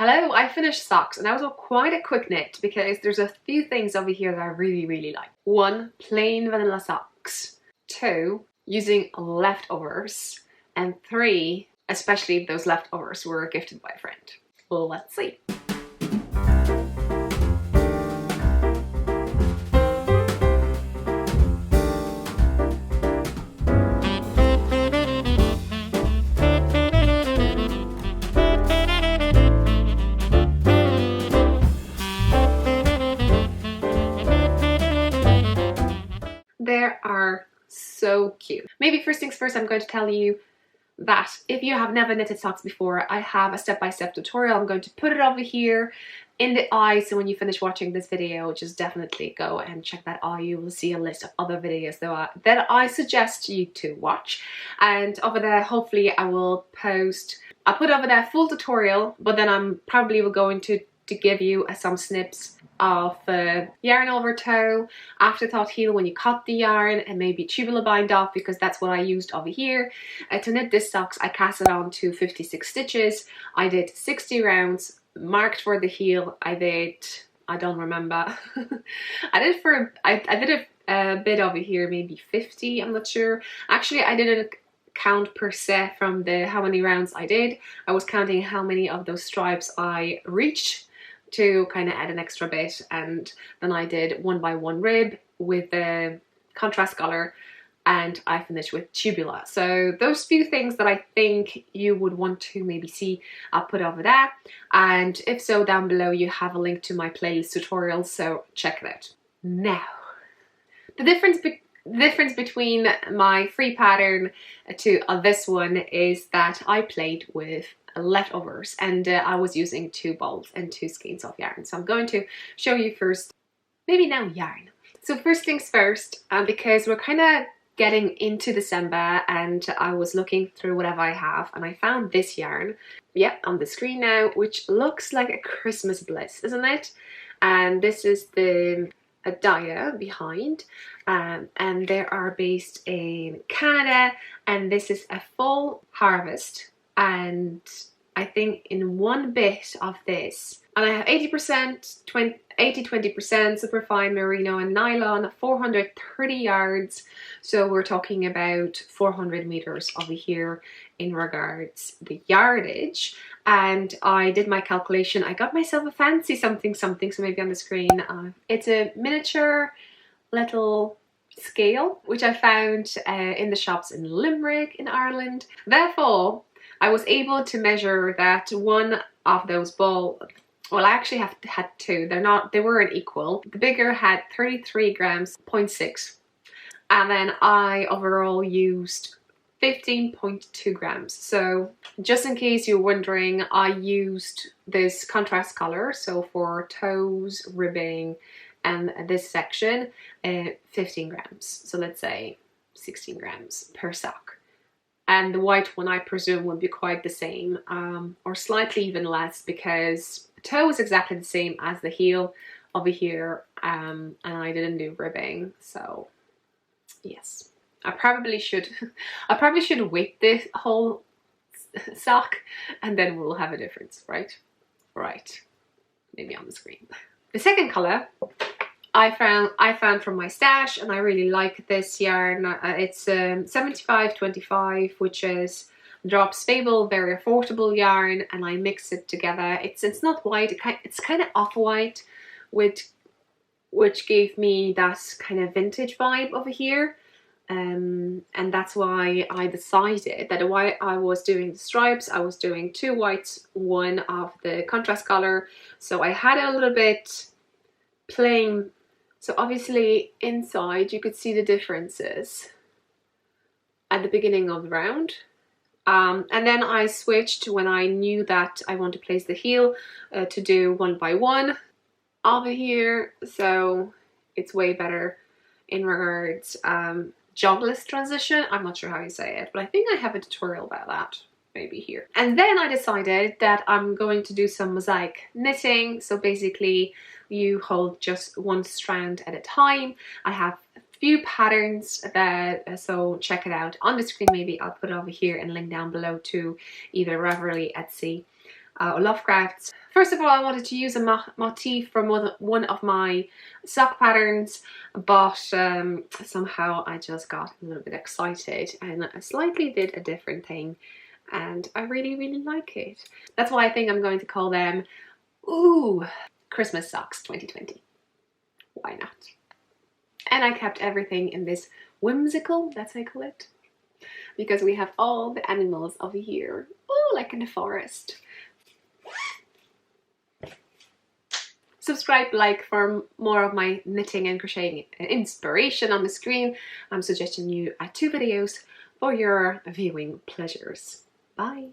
Hello, I finished socks and that was quite a quick knit because there's a few things over here that I really like. 1, plain vanilla socks. 2, using leftovers. And 3, especially if those leftovers were gifted by a friend. Well, let's see. They are so cute. Maybe first things first, I'm going to tell you that if you have never knitted socks before, I have a step-by-step tutorial. I'm going to put it over here in the eye, so when you finish watching this video, just definitely go and check that eye. You will see a list of other videos that I suggest you to watch. And over there, hopefully I'll put over there full tutorial, but then I'm probably going to give you some snips of yarn over toe, afterthought heel when you cut the yarn, and maybe tubular bind off, because that's what I used over here. To knit this socks, I cast it on to 56 stitches. I did 60 rounds, marked for the heel. I don't remember. I did a bit over here, maybe 50, I'm not sure. Actually, I didn't count per se from how many rounds I did. I was counting how many of those stripes I reached to kind of add an extra bit, and then I did 1 by 1 rib with the contrast color, and I finished with tubular. So those few things that I think you would want to maybe see, I'll put over there, and if so, down below you have a link to my playlist tutorial, so check it out. Now, the difference between my free pattern to this one is that I played with leftovers, and I was using 2 balls and 2 skeins of yarn. So I'm going to show you first, maybe now yarn. So first things first, because we're kind of getting into December and I was looking through whatever I have, and I found this yarn, on the screen now, which looks like a Christmas bliss, isn't it? And this is the Daya behind, and they are based in Canada, and this is a full harvest. And I think in one bit of this, and I have 80%, 80-20% superfine merino and nylon, 430 yards. So we're talking about 400 meters over here in regards the yardage. And I did my calculation. I got myself a fancy something, so maybe on the screen. It's a miniature little scale, which I found in the shops in Limerick in Ireland. Therefore, I was able to measure that one of those balls. Well, I actually had 2. They weren't equal. The bigger had 33 grams, 0.6. And then I overall used 15.2 grams. So just in case you're wondering, I used this contrast color. So for toes, ribbing, and this section, 15 grams. So let's say 16 grams per sock. And the white one, I presume, will be quite the same, or slightly even less, because the toe is exactly the same as the heel over here, and I didn't do ribbing. So yes, I probably should weight this whole sock, and then we'll have a difference, right? Right, maybe on the screen. The second color I found from my stash, and I really like this yarn. It's 75-25, which is Drops Fable, very affordable yarn, and I mix it together. It's not white, it's kind of off-white, which gave me that kind of vintage vibe over here. And that's why I decided that while I was doing the stripes, I was doing 2 whites, 1 of the contrast color. So I had a little bit plain. So obviously inside you could see the differences at the beginning of the round. And then I switched when I knew that I want to place the heel to do 1 by 1 over here. So it's way better in regards jogless transition. I'm not sure how you say it, but I think I have a tutorial about that maybe here. And then I decided that I'm going to do some mosaic knitting. So basically you hold just 1 strand at a time. I have a few patterns that, so check it out on the screen. Maybe I'll put it over here and link down below to either Ravelry, Etsy, Lovecrafts. First of all, I wanted to use a motif from one of my sock patterns, but somehow I just got a little bit excited and I slightly did a different thing, and I really like it. That's why I think I'm going to call them Christmas Socks 2020. Why not? And I kept everything in this whimsical, that's how I call it, because we have all the animals of the year, like in the forest. Subscribe, like for more of my knitting and crocheting inspiration on the screen. I'm suggesting you 2 videos for your viewing pleasures. Bye!